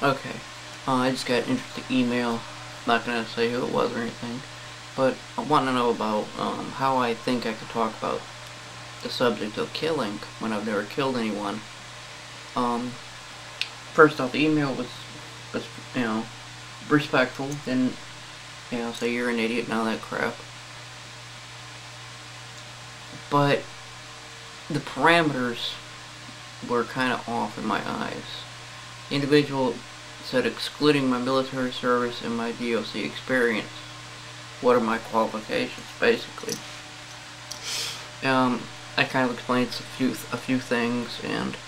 Okay. I just got an interesting email. Not gonna say who it was or anything, but I want to know about how I think I could talk about the subject of killing when I've never killed anyone. Um, First off, the email was respectful. Didn't say you're an idiot and all that crap. But the parameters were kind of off in my eyes. The individual said, excluding my military service and my DOC experience, what are my qualifications, basically. I kind of explained a few things, and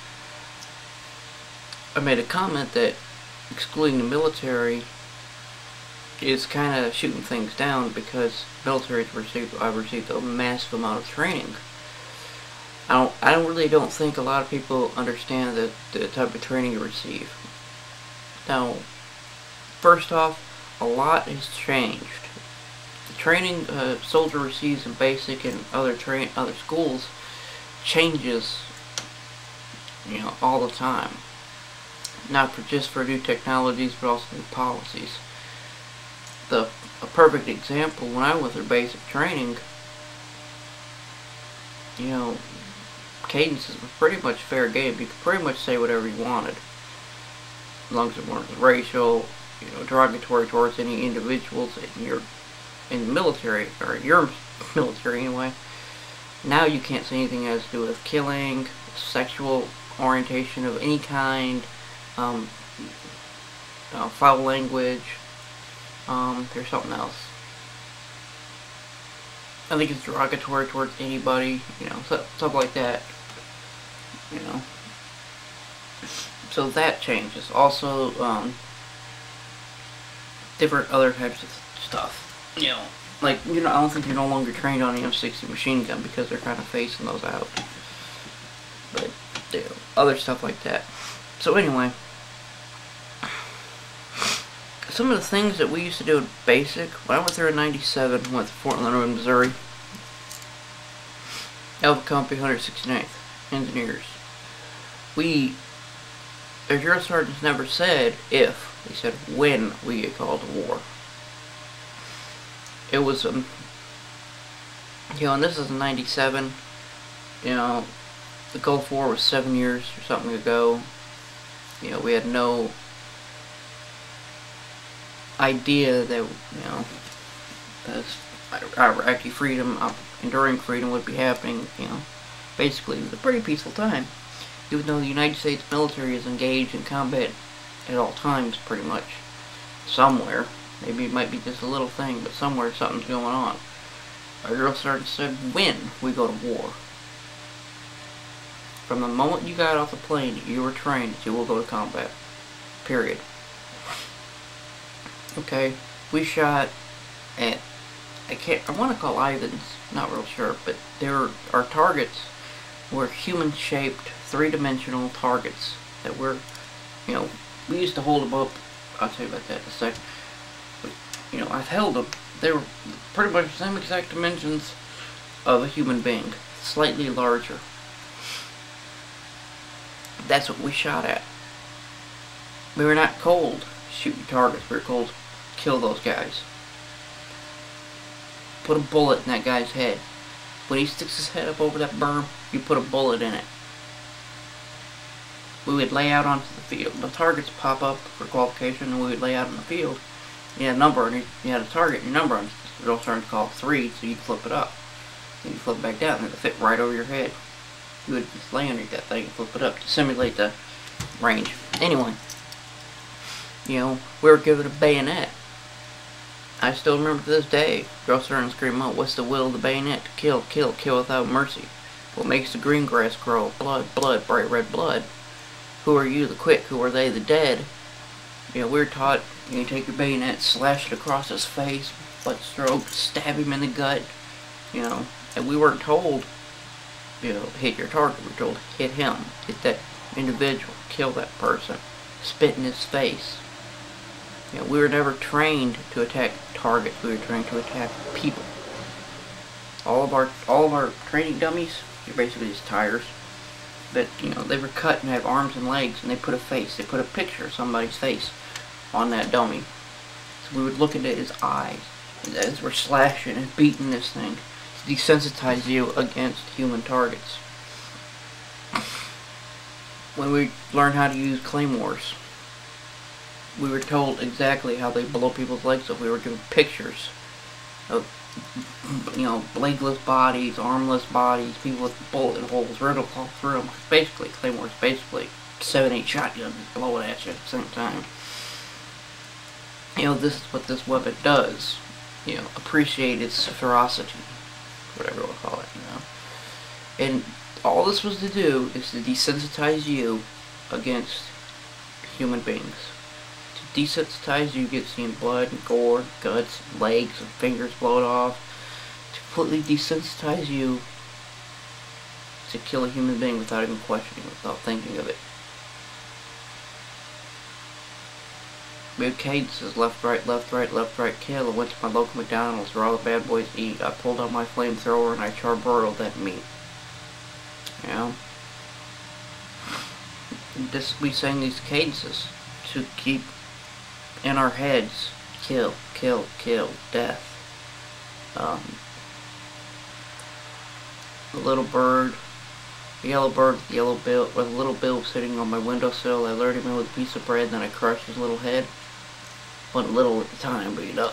I made a comment that excluding the military is kind of shooting things down because I've received a massive amount of training. I really don't think a lot of people understand the type of training you receive. Now, first off, a lot has changed. The training a soldier receives in basic and other schools changes, all the time. Not just for new technologies, but also new policies. A perfect example, when I went through basic training, cadences were pretty much fair game. You could pretty much say whatever you wanted, as long as it weren't racial, derogatory towards any individuals in the military, or your military anyway. Now you can't say anything that has to do with killing, sexual orientation of any kind, foul language. There's something else. I think it's derogatory towards anybody, stuff like that. So that changes. Also, different other types of stuff. Like, I don't think you're no longer trained on an M60 machine gun because they're kind of phasing those out. But, other stuff like that. So anyway, some of the things that we used to do in basic, when I went through in 97, went to Fort Leonard, Missouri, Alpha Company 169th Engineers. Our drill sergeants never said if, they said when we get called to war. It was, and this is in 97, the Gulf War was 7 years or something ago. We had no idea that, our Iraqi freedom, enduring freedom would be happening, Basically, it was a pretty peaceful time. Even though the United States military is engaged in combat at all times, pretty much. Somewhere. Maybe it might be just a little thing, but somewhere something's going on. Our drill sergeant said when we go to war. From the moment you got off the plane, you were trained that you will go to combat. Period. Okay, we shot at, I want to call Ivans, not real sure, but our targets were human-shaped, three-dimensional targets that were, we used to hold them up. I'll tell you about that in a sec. But, I've held them. They were pretty much the same exact dimensions of a human being, slightly larger. That's what we shot at. We were not cold shooting targets. We were cold kill those guys. Put a bullet in that guy's head. When he sticks his head up over that berm, you put a bullet in it. We would lay out onto the field. The targets pop up for qualification, and we would lay out on the field. You had a number, and you had a target, and your number on it. The drill sergeant called 3, so you flip it up. Then you flip it back down, and it would fit right over your head. You would just lay underneath that thing and flip it up to simulate the range. Anyway, we were given a bayonet. I still remember to this day, drill sergeant screaming out, "What's the will of the bayonet? To kill, kill, kill without mercy. What makes the green grass grow? Blood, blood, bright red blood. Who are you, the quick? Who are they, the dead?" We were taught, you take your bayonet, slash it across his face, butt stroke, stab him in the gut, and we weren't told, hit your target. We were told, hit him, hit that individual, kill that person, spit in his face. We were never trained to attack targets. We were trained to attack people. All of our training dummies, you're basically just tires. But, you know, they were cut and have arms and legs, and they put a face. They put a picture of somebody's face on that dummy. So we would look into his eyes as we're slashing and beating this thing to desensitize you against human targets. When we learned how to use claymores, we were told exactly how they blow people's legs up. We were given pictures of, you know, bladeless bodies, armless bodies, people with bullet holes riddled all through them. Basically, claymores, basically 7-8 shotguns blowing at you at the same time. You know, this is what this weapon does. You know, appreciate its ferocity, whatever we'll call it, you know. And all this was to do is to desensitize you against human beings. To desensitize you, get seeing blood and gore, guts, legs, and fingers blown off. To completely desensitize you to kill a human being without even questioning, without thinking of it. We had cadences, left, right, kill. I went to my local McDonald's where all the bad boys eat. I pulled out my flamethrower and I charbroiled that meat. You know? We sang these cadences to keep in our heads, kill, kill, kill, death. The little bird, the yellow bird with the yellow bill, with a little bill sitting on my windowsill. I lured him in with a piece of bread, then I crushed his little head. Wasn't little at the time, but you know.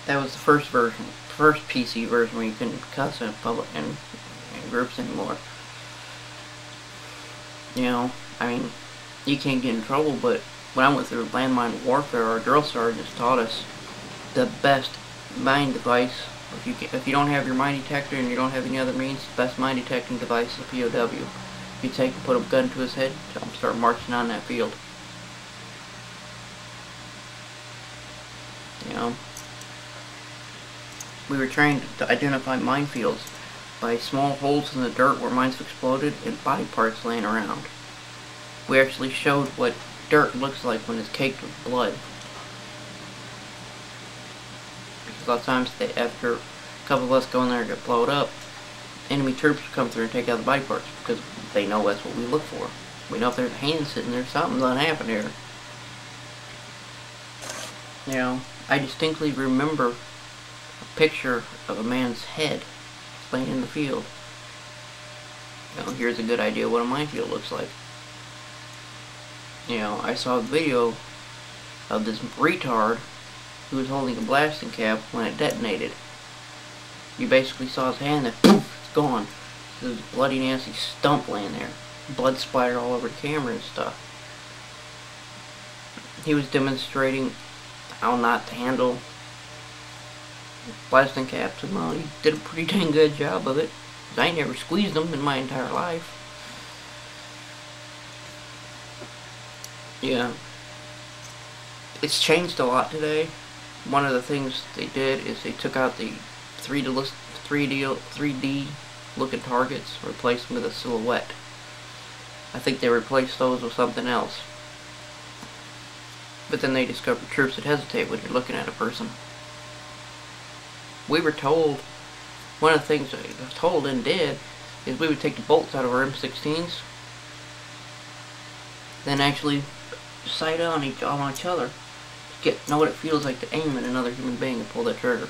That was the first version, first PC version where you couldn't cuss in public and in groups anymore. You know, I mean, you can't get in trouble, but when I went through landmine warfare, our drill sergeants taught us the best mine device. If you don't have your mine detector and you don't have any other means, the best mine detecting device is a POW. You take and put a gun to his head, tell him start marching on that field. You know, we were trained to identify minefields by small holes in the dirt where mines have exploded and body parts laying around. We actually showed what dirt looks like when it's caked with blood. Because a lot of times, after a couple of us go in there and get blowed up, enemy troops will come through and take out the body parts because they know that's what we look for. We know if there's a hand sitting there, something's gonna happen here. You know, I distinctly remember a picture of a man's head laying in the field. You know, here's a good idea what a minefield looks like. You know, I saw a video of this retard who was holding a blasting cap when it detonated. You basically saw his hand and poof, it's gone. There's a bloody nasty stump laying there. Blood splattered all over the camera and stuff. He was demonstrating how not to handle blasting caps, and well, he did a pretty dang good job of it. 'Cause I ain't never squeezed them in my entire life. Yeah. It's changed a lot today. One of the things they did is they took out the 3D looking targets, replaced them with a silhouette. I think they replaced those with something else. But then they discovered troops that hesitate when you're looking at a person. We were told, one of the things I was told and did, is we would take the bolts out of our M16s, then actually sight on each other, to know what it feels like to aim at another human being and pull that trigger.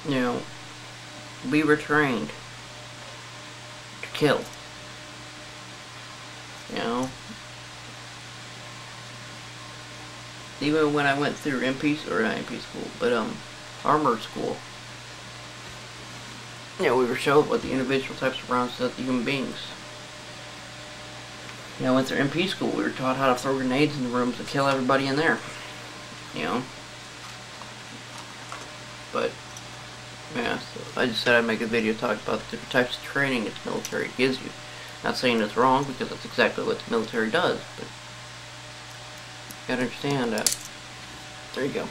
You know, we were trained to kill. You know, even when I went through MP, or not MP school, but armor school, you know, we were showed what the individual types of rounds does to human beings. You know, I went through MP school, we were taught how to throw grenades in the rooms and kill everybody in there. You know, but yeah, so I just said I'd make a video talking about the different types of training that the military gives you. Not saying it's wrong, because that's exactly what the military does, but you gotta understand that. There you go.